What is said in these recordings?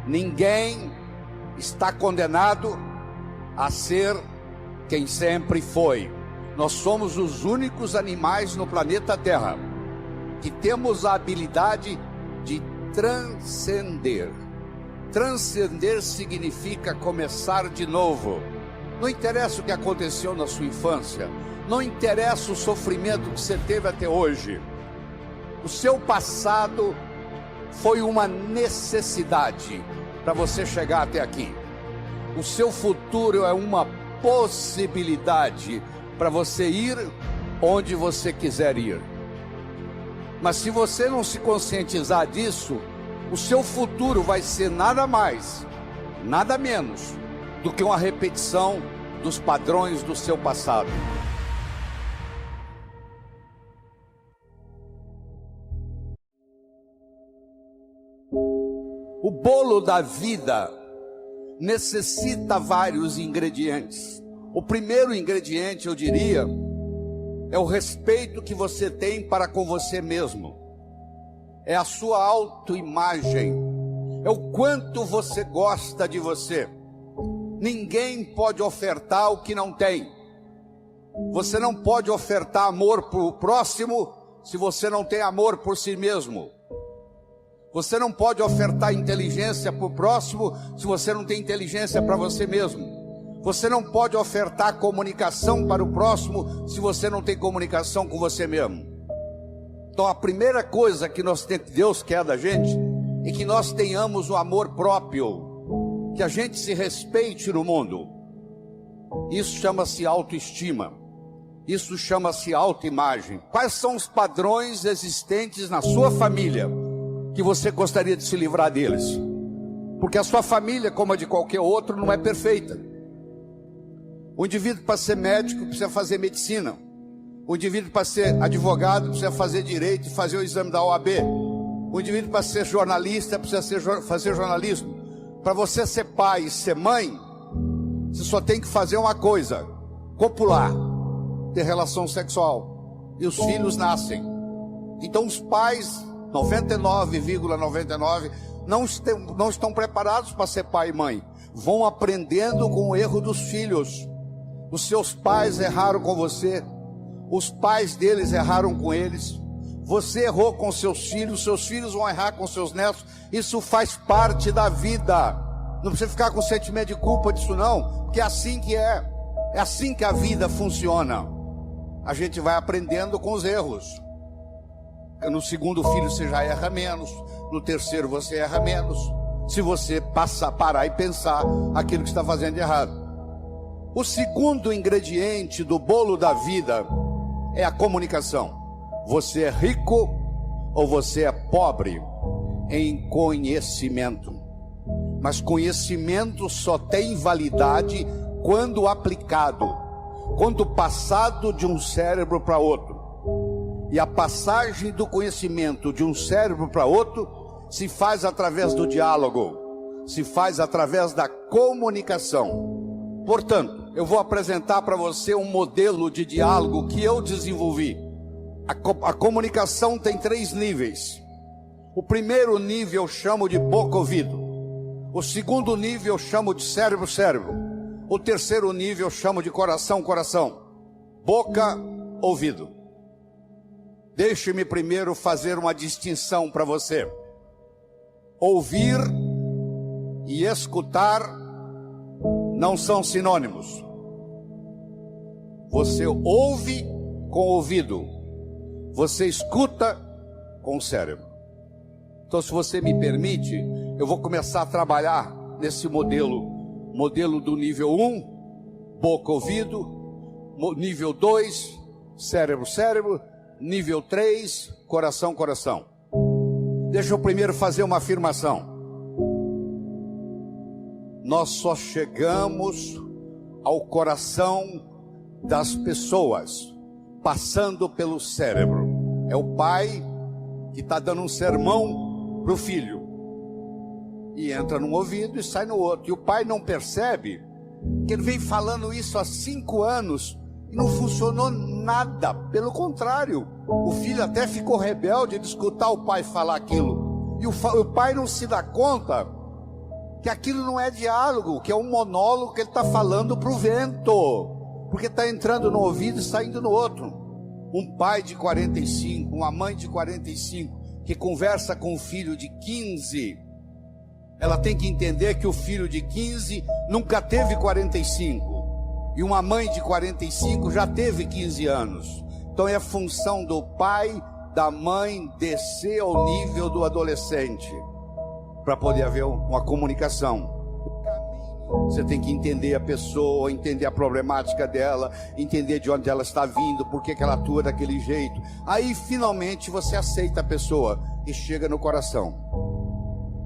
Ninguém está condenado a ser quem sempre foi. Nós somos os únicos animais no planeta Terra que temos a habilidade de transcender. Transcender significa começar de novo. Não interessa o que aconteceu na sua infância, não interessa o sofrimento que você teve até hoje. O seu passado foi uma necessidade para você chegar até aqui. O seu futuro é uma possibilidade para você ir onde você quiser ir. Mas se você não se conscientizar disso, o seu futuro vai ser nada mais, nada menos do que uma repetição dos padrões do seu passado. O bolo da vida necessita vários ingredientes. O primeiro ingrediente, eu diria, é o respeito que você tem para com você mesmo. É a sua autoimagem. É o quanto você gosta de você. Ninguém pode ofertar o que não tem. Você não pode ofertar amor para o próximo se você não tem amor por si mesmo. Você não pode ofertar inteligência para o próximo se você não tem inteligência para você mesmo. Você não pode ofertar comunicação para o próximo se você não tem comunicação com você mesmo. Então a primeira coisa que Deus quer da gente é que nós tenhamos o amor próprio, que a gente se respeite no mundo. Isso chama-se autoestima, isso chama-se autoimagem. Quais são os padrões existentes na sua família que você gostaria de se livrar deles? Porque a sua família, como a de qualquer outro, não é perfeita. O indivíduo, para ser médico, precisa fazer medicina. O indivíduo, para ser advogado, precisa fazer direito e fazer o exame da OAB. O indivíduo, para ser jornalista, precisa fazer jornalismo. Para você ser pai e ser mãe, você só tem que fazer uma coisa: copular, ter relação sexual. E os filhos nascem. Então os pais, 99,99, não estão preparados para ser pai e mãe. Vão aprendendo com o erro dos filhos. Os seus pais erraram com você, os pais deles erraram com eles, você errou com seus filhos vão errar com seus netos. Isso faz parte da vida. Não precisa ficar com sentimento de culpa disso não, porque é assim que é assim que a vida funciona. A gente vai aprendendo com os erros. No segundo filho você já erra menos, no terceiro você erra menos, se você parar e pensar aquilo que está fazendo de errado. O segundo ingrediente do bolo da vida é a comunicação. Você é rico ou você é pobre em conhecimento. Mas conhecimento só tem validade quando aplicado, quando passado de um cérebro para outro. E a passagem do conhecimento de um cérebro para outro se faz através do diálogo, se faz através da comunicação. Portanto, eu vou apresentar para você um modelo de diálogo que eu desenvolvi. A comunicação tem 3 níveis. O primeiro nível eu chamo de boca-ouvido. O segundo nível eu chamo de cérebro-cérebro. O terceiro nível eu chamo de coração-coração. Boca-ouvido. Deixe-me primeiro fazer uma distinção para você. Ouvir e escutar não são sinônimos. Você ouve com o ouvido, você escuta com o cérebro. Então, se você me permite, eu vou começar a trabalhar nesse modelo do nível 1, boca-ouvido, nível 2, cérebro-cérebro, nível 3, coração-coração. Deixa eu primeiro fazer uma afirmação. Nós só chegamos ao coração das pessoas passando pelo cérebro. É o pai que está dando um sermão para o filho. E entra num ouvido e sai no outro. E o pai não percebe que ele vem falando isso há 5 anos e não funcionou nada. Pelo contrário, o filho até ficou rebelde de escutar o pai falar aquilo. E o pai não se dá conta que aquilo não é diálogo, que é um monólogo que ele está falando para o vento, porque está entrando no ouvido e saindo no outro. Um pai de 45, uma mãe de 45, que conversa com um filho de 15, ela tem que entender que o filho de 15 nunca teve 45, e uma mãe de 45 já teve 15 anos. Então é função do pai, da mãe, descer ao nível do adolescente, para poder haver uma comunicação. Você tem que entender a pessoa, entender a problemática dela, entender de onde ela está vindo, por que ela atua daquele jeito. Aí finalmente você aceita a pessoa e chega no coração.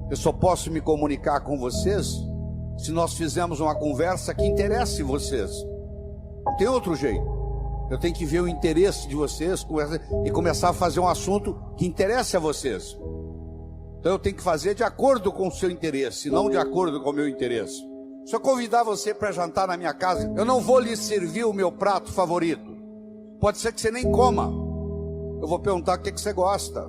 Eu só posso me comunicar com vocês se nós fizermos uma conversa que interesse vocês. Não tem outro jeito. Eu tenho que ver o interesse de vocês e começar a fazer um assunto que interesse a vocês. Então eu tenho que fazer de acordo com o seu interesse, não de acordo com o meu interesse. Se eu convidar você para jantar na minha casa, eu não vou lhe servir o meu prato favorito. Pode ser que você nem coma. Eu vou perguntar o que você gosta.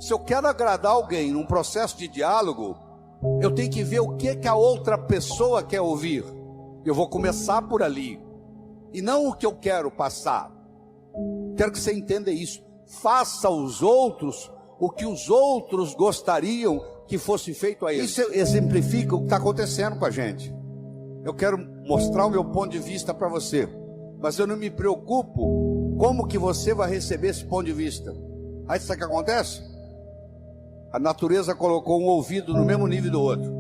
Se eu quero agradar alguém num processo de diálogo, eu tenho que ver o que a outra pessoa quer ouvir. Eu vou começar por ali, e não o que eu quero passar. Quero que você entenda isso. Faça aos outros o que os outros gostariam que fosse feito a eles. Isso exemplifica o que está acontecendo com a gente. Eu quero mostrar o meu ponto de vista para você, mas eu não me preocupo como que você vai receber esse ponto de vista. Aí sabe o que acontece? A natureza colocou um ouvido no mesmo nível do outro.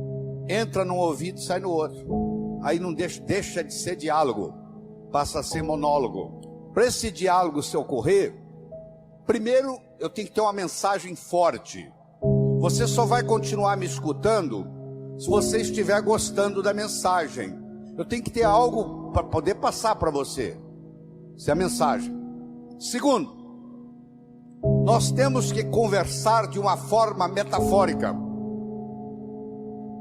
Entra num ouvido e sai no outro. Aí não deixa de ser diálogo, passa a ser monólogo. Para esse diálogo se ocorrer, primeiro eu tenho que ter uma mensagem forte. Você só vai continuar me escutando se você estiver gostando da mensagem. Eu tenho que ter algo para poder passar para você. Essa é a mensagem. Segundo, nós temos que conversar de uma forma metafórica.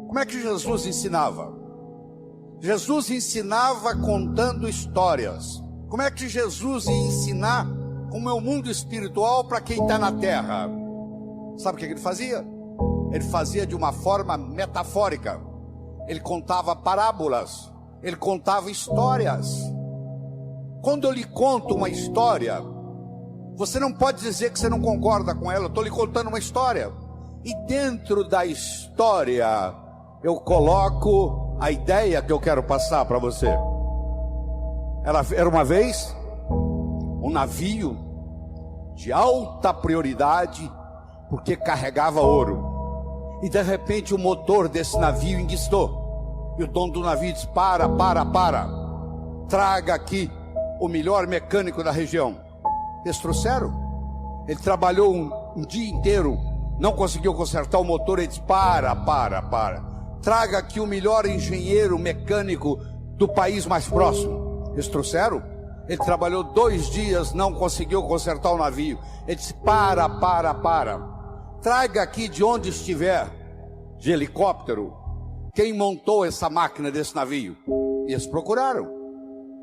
Como é que Jesus ensinava? Jesus ensinava contando histórias. Como é que Jesus ia ensinar como é o mundo espiritual para quem está na terra? Sabe o que ele fazia? Ele fazia de uma forma metafórica. Ele contava parábolas, ele contava histórias. Quando eu lhe conto uma história, você não pode dizer que você não concorda com ela. Eu estou lhe contando uma história, e dentro da história eu coloco a ideia que eu quero passar para você. Era uma vez um navio de alta prioridade, porque carregava ouro, e de repente o motor desse navio enguiçou, e o dono do navio disse: para, traga aqui o melhor mecânico da região. Eles trouxeram. Ele trabalhou um dia inteiro, não conseguiu consertar o motor. Ele disse: para, traga aqui o melhor engenheiro mecânico do país mais próximo. Eles trouxeram. Ele trabalhou 2 dias, não conseguiu consertar o navio. Ele disse: para, traga aqui de onde estiver, de helicóptero, quem montou essa máquina desse navio. E eles procuraram,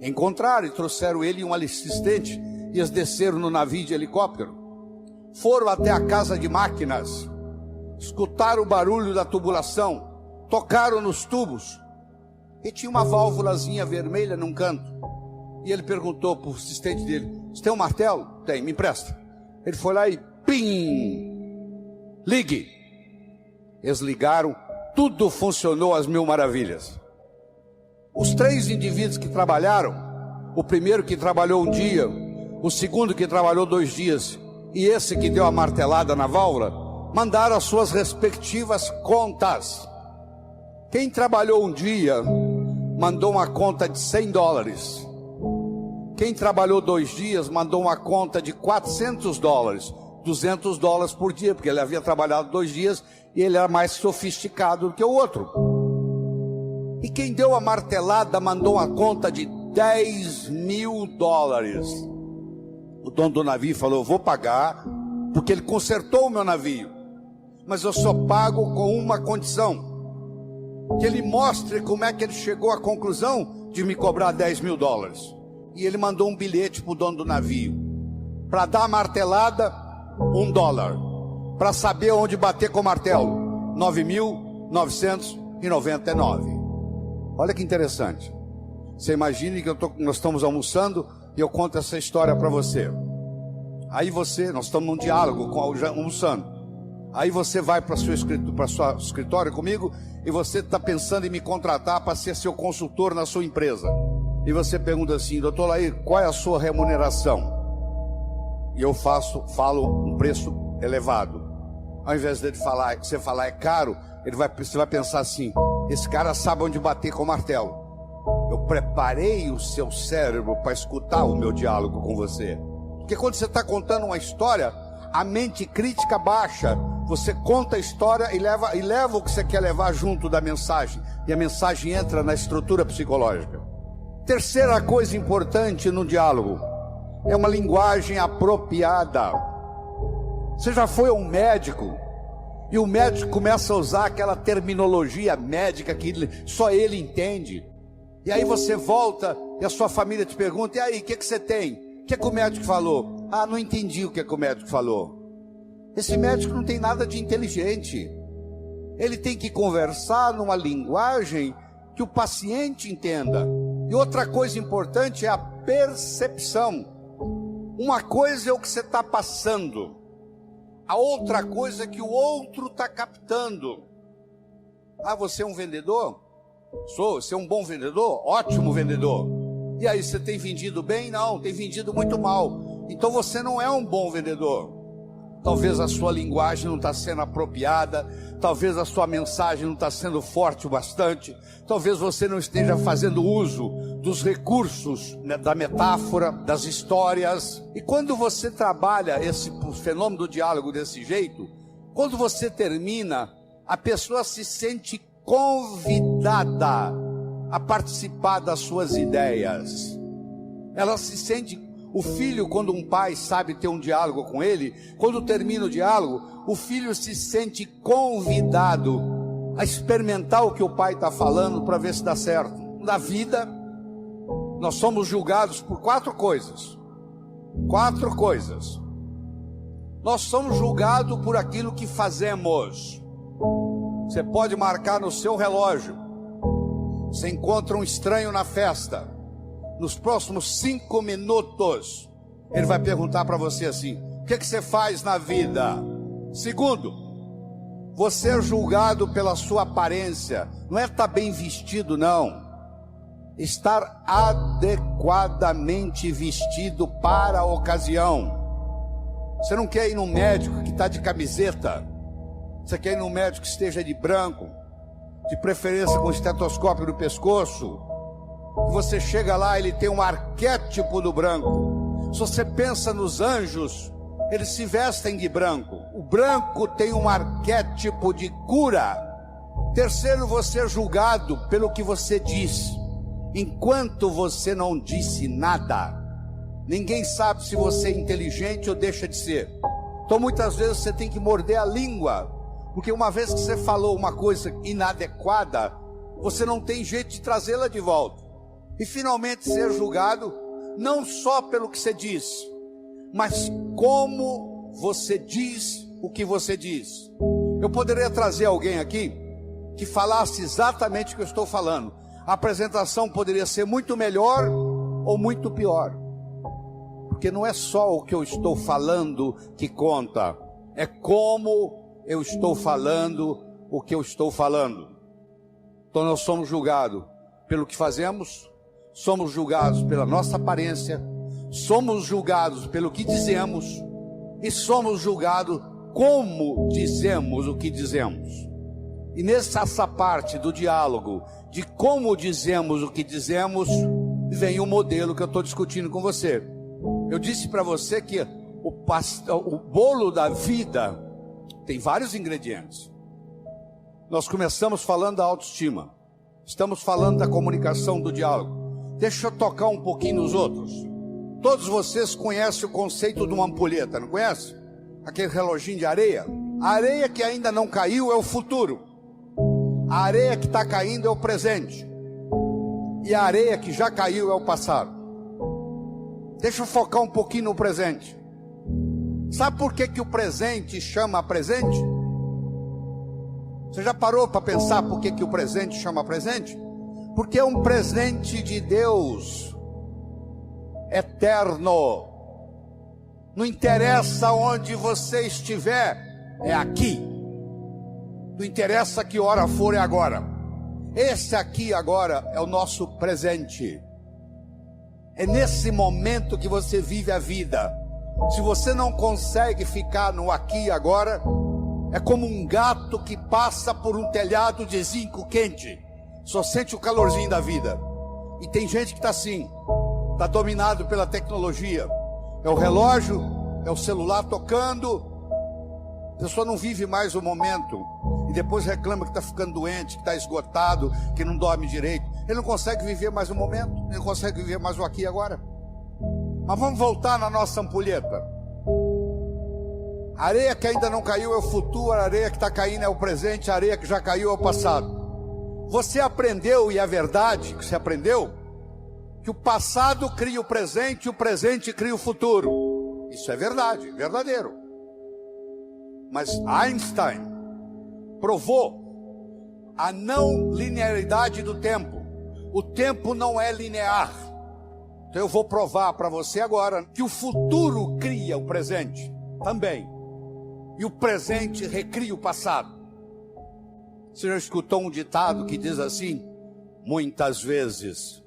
encontraram e trouxeram ele e um assistente. E eles desceram no navio de helicóptero, foram até a casa de máquinas, escutaram o barulho da tubulação, tocaram nos tubos, e tinha uma válvulazinha vermelha num canto. E ele perguntou para o assistente dele: você tem um martelo? Tem, me empresta. Ele foi lá e pim, ligue. Eles ligaram, tudo funcionou às mil maravilhas. Os 3 indivíduos que trabalharam, o primeiro que trabalhou um dia, o segundo que trabalhou 2 dias, e esse que deu a martelada na válvula, mandaram as suas respectivas contas. Quem trabalhou um dia mandou uma conta de $100. Quem trabalhou 2 dias mandou uma conta de $400, $200 por dia, porque ele havia trabalhado 2 dias e ele era mais sofisticado do que o outro. E quem deu a martelada mandou uma conta de $10.000. O dono do navio falou: eu vou pagar, porque ele consertou o meu navio, mas eu só pago com uma condição: que ele mostre como é que ele chegou à conclusão de me cobrar $10.000. E ele mandou um bilhete para o dono do navio: para dar a martelada, $1, para saber onde bater com o martelo, 9.999. 99. Olha que interessante. Você imagine que nós estamos almoçando e eu conto essa história para você. Aí nós estamos num diálogo, almoçando. Aí você vai para seu escritório comigo e você está pensando em me contratar para ser seu consultor na sua empresa. E você pergunta assim: doutor Lair, qual é a sua remuneração? E eu falo um preço elevado. Ao invés de você falar é caro, você vai pensar assim: esse cara sabe onde bater com o martelo. Eu preparei o seu cérebro para escutar o meu diálogo com você. Porque quando você está contando uma história, a mente crítica baixa. Você conta a história e leva o que você quer levar junto da mensagem. E a mensagem entra na estrutura psicológica. Terceira coisa importante no diálogo é uma linguagem apropriada. Você já foi a um médico e o médico começa a usar aquela terminologia médica que só ele entende. E aí você volta e a sua família te pergunta: e aí, o que você tem? O que o médico falou? Ah, não entendi o que o médico falou. Esse médico não tem nada de inteligente. Ele tem que conversar numa linguagem que o paciente entenda. E outra coisa importante é a percepção. Uma coisa é o que você está passando, a outra coisa é que o outro está captando. Ah, você é um vendedor? Sou. Você é um bom vendedor? Ótimo vendedor. E aí, você tem vendido bem? Não, tem vendido muito mal. Então você não é um bom vendedor. Talvez a sua linguagem não está sendo apropriada, talvez a sua mensagem não está sendo forte o bastante, talvez você não esteja fazendo uso dos recursos, né, da metáfora, das histórias. E quando você trabalha esse fenômeno do diálogo desse jeito, quando você termina, a pessoa se sente convidada a participar das suas ideias. Ela se sente... O filho, quando um pai sabe ter um diálogo com ele, quando termina o diálogo, o filho se sente convidado a experimentar o que o pai está falando para ver se dá certo. Na vida, nós somos julgados por 4 coisas. 4 coisas. Nós somos julgados por aquilo que fazemos. Você pode marcar no seu relógio. Você encontra um estranho na festa. Nos próximos 5 minutos, ele vai perguntar para você assim: o que você faz na vida? Segundo, você é julgado pela sua aparência. Não é estar bem vestido, não. Estar adequadamente vestido para a ocasião. Você não quer ir num médico que está de camiseta. Você quer ir num médico que esteja de branco, de preferência com estetoscópio no pescoço. Você chega lá, ele tem um arquétipo do branco. Se você pensa nos anjos, eles se vestem de branco. O branco tem um arquétipo de cura. Terceiro, você é julgado pelo que você diz. Enquanto você não disse nada, ninguém sabe se você é inteligente ou deixa de ser. Então muitas vezes você tem que morder a língua, porque uma vez que você falou uma coisa inadequada, você não tem jeito de trazê-la de volta. E finalmente ser julgado não só pelo que você diz, mas como você diz o que você diz. Eu poderia trazer alguém aqui que falasse exatamente o que eu estou falando. A apresentação poderia ser muito melhor ou muito pior. Porque não é só o que eu estou falando que conta, é como eu estou falando o que eu estou falando. Então nós somos julgados pelo que fazemos, somos julgados pela nossa aparência, somos julgados pelo que dizemos e somos julgados como dizemos o que dizemos. E nessa parte do diálogo de como dizemos o que dizemos, vem o modelo que eu estou discutindo com você. Eu disse para você que o bolo da vida tem vários ingredientes. Nós começamos falando da autoestima, estamos falando da comunicação, do diálogo. Deixa eu tocar um pouquinho nos outros. Todos vocês conhecem o conceito de uma ampulheta, não conhece? Aquele reloginho de areia. A areia que ainda não caiu é o futuro. A areia que está caindo é o presente. E a areia que já caiu é o passado. Deixa eu focar um pouquinho no presente. Sabe por que o presente chama presente? Você já parou para pensar por que o presente chama presente? Porque é um presente de Deus, eterno. Não interessa onde você estiver, é aqui. Não interessa que hora for, é agora. Esse aqui agora é o nosso presente. É nesse momento que você vive a vida. Se você não consegue ficar no aqui e agora, é como um gato que passa por um telhado de zinco quente, só sente o calorzinho da vida. E tem gente que está assim, está dominado pela tecnologia. É o relógio, é o celular tocando. A pessoa não vive mais o momento e depois reclama que está ficando doente, que está esgotado, que não dorme direito. Ele não consegue viver mais o momento, ele não consegue viver mais o aqui e agora. Mas vamos voltar na nossa ampulheta. A areia que ainda não caiu é o futuro, a areia que está caindo é o presente, a areia que já caiu é o passado. Você aprendeu, e é verdade que você aprendeu, que o passado cria o presente cria o futuro. Isso é verdade, verdadeiro. Mas Einstein provou a não linearidade do tempo. O tempo não é linear. Então eu vou provar para você agora que o futuro cria o presente também. E o presente recria o passado. Você já escutou um ditado que diz assim: muitas vezes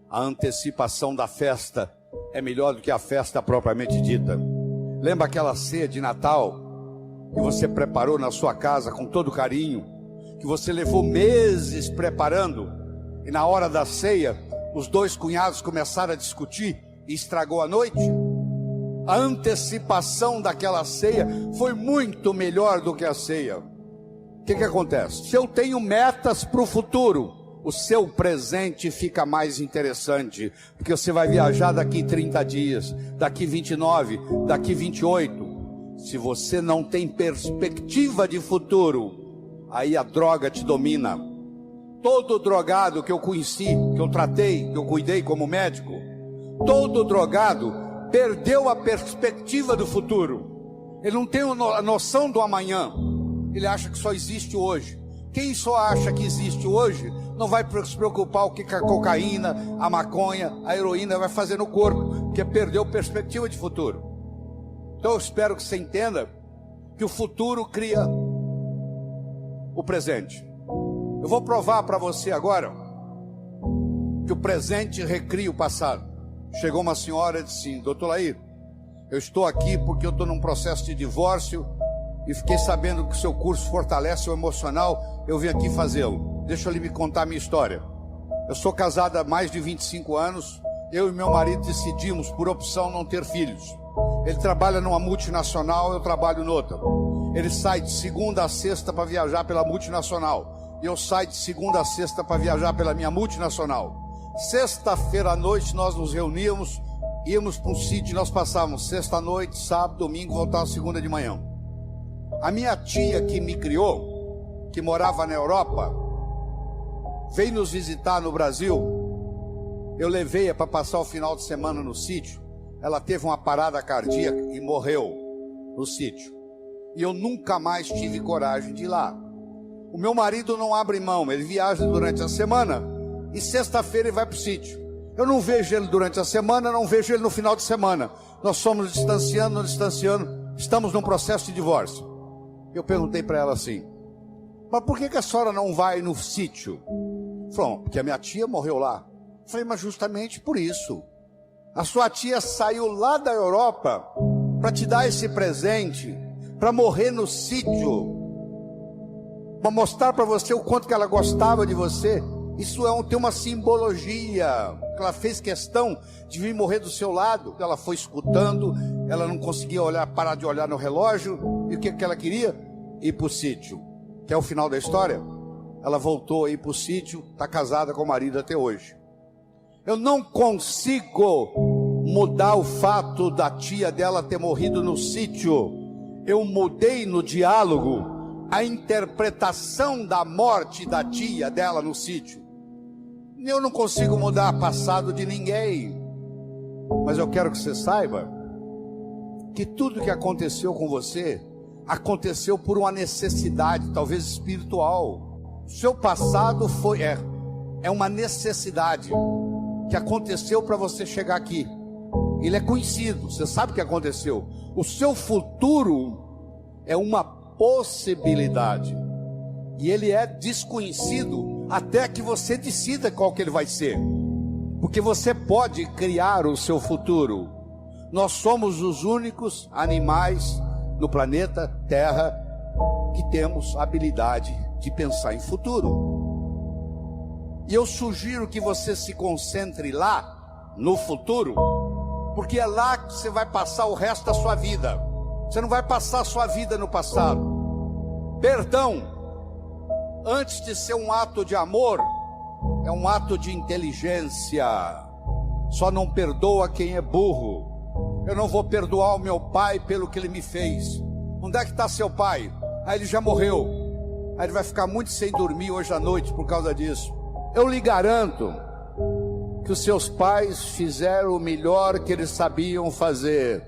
a antecipação da festa é melhor do que a festa propriamente dita. Lembra aquela ceia de Natal que você preparou na sua casa com todo carinho, que você levou meses preparando, e na hora da ceia os dois cunhados começaram a discutir e estragou a noite? A antecipação daquela ceia foi muito melhor do que a ceia. O que acontece? Se eu tenho metas para o futuro, o seu presente fica mais interessante, porque você vai viajar daqui 30 dias, daqui 29, daqui 28. Se você não tem perspectiva de futuro, aí a droga te domina. Todo drogado que eu conheci, que eu tratei, que eu cuidei como médico, todo drogado perdeu a perspectiva do futuro. Ele não tem a noção do amanhã. Ele acha que só existe hoje. Quem só acha que existe hoje não vai se preocupar o que a cocaína, a maconha, a heroína vai fazer no corpo, porque perdeu perspectiva de futuro. Então eu espero que você entenda que o futuro cria o presente. Eu vou provar para você agora que o presente recria o passado. Chegou uma senhora e disse assim: doutor Laí, eu estou aqui porque eu estou num processo de divórcio e fiquei sabendo que o seu curso fortalece o emocional, eu vim aqui fazê-lo. Deixa eu lhe contar a minha história. Eu sou casado há mais de 25 anos, eu e meu marido decidimos por opção não ter filhos. Ele trabalha numa multinacional, eu trabalho noutra. Ele sai de segunda a sexta para viajar pela multinacional, e eu saio de segunda a sexta para viajar pela minha multinacional. Sexta-feira à noite nós nos reuníamos, íamos para um sítio, nós passávamos sexta-noite, sábado, domingo, voltávamos segunda de manhã. A minha tia que me criou, que morava na Europa, veio nos visitar no Brasil. Eu levei-a para passar o final de semana no sítio. Ela teve uma parada cardíaca e morreu no sítio. E eu nunca mais tive coragem de ir lá. O meu marido não abre mão, ele viaja durante a semana e sexta-feira ele vai para o sítio. Eu não vejo ele durante a semana, não vejo ele no final de semana. Nós somos distanciando, estamos num processo de divórcio. Eu perguntei para ela assim: mas por que a senhora não vai no sítio? Falou: porque a minha tia morreu lá. Eu falei: mas justamente por isso. A sua tia saiu lá da Europa para te dar esse presente, para morrer no sítio, para mostrar para você o quanto que ela gostava de você. Isso tem uma simbologia. Ela fez questão de vir morrer do seu lado. Ela foi escutando, ela não conseguia parar de olhar no relógio. E o que ela queria? Ir para o sítio. Que é o final da história. Ela voltou a ir para o sítio, está casada com o marido até hoje. Eu não consigo mudar o fato da tia dela ter morrido no sítio. Eu mudei no diálogo a interpretação da morte da tia dela no sítio. Eu não consigo mudar o passado de ninguém, mas eu quero que você saiba que tudo que aconteceu com você aconteceu por uma necessidade, talvez espiritual. Seu passado é uma necessidade que aconteceu para você chegar aqui. Ele é conhecido, você sabe o que aconteceu. O seu futuro é uma possibilidade, e ele é desconhecido até que você decida qual que ele vai ser, porque você pode criar o seu futuro. Nós somos os únicos animais no planeta Terra que temos a habilidade de pensar em futuro. E eu sugiro que você se concentre lá no futuro, porque é lá que você vai passar o resto da sua vida. Você não vai passar a sua vida no passado. Perdão, antes de ser um ato de amor, é um ato de inteligência. Só não perdoa quem é burro. Eu não vou perdoar o meu pai pelo que ele me fez. Onde é que está seu pai? Ah, ele já morreu. Aí ele vai ficar muito sem dormir hoje à noite por causa disso. Eu lhe garanto que os seus pais fizeram o melhor que eles sabiam fazer.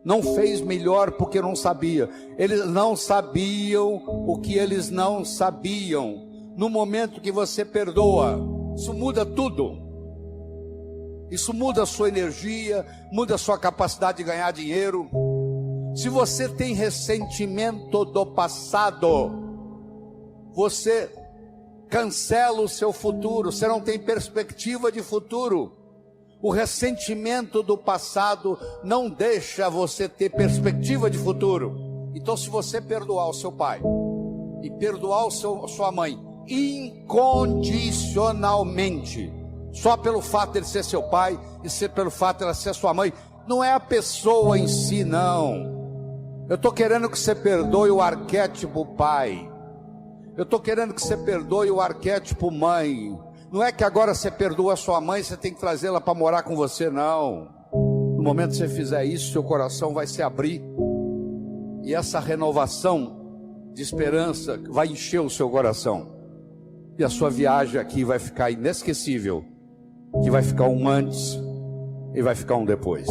Não fez melhor porque não sabia. Eles não sabiam o que eles não sabiam. No momento que você perdoa, isso muda tudo. Isso muda a sua energia, muda a sua capacidade de ganhar dinheiro. Se você tem ressentimento do passado, você cancela o seu futuro, você não tem perspectiva de futuro. O ressentimento do passado não deixa você ter perspectiva de futuro. Então, se você perdoar o seu pai e perdoar sua mãe incondicionalmente, só pelo fato de ele ser seu pai e pelo fato de ela ser sua mãe, não é a pessoa em si, não. Eu estou querendo que você perdoe o arquétipo pai. Eu estou querendo que você perdoe o arquétipo mãe. Não é que agora você perdoa a sua mãe, você tem que trazê-la para morar com você, não. No momento que você fizer isso, seu coração vai se abrir, e essa renovação de esperança vai encher o seu coração, e a sua viagem aqui vai ficar inesquecível, que vai ficar um antes e vai ficar um depois.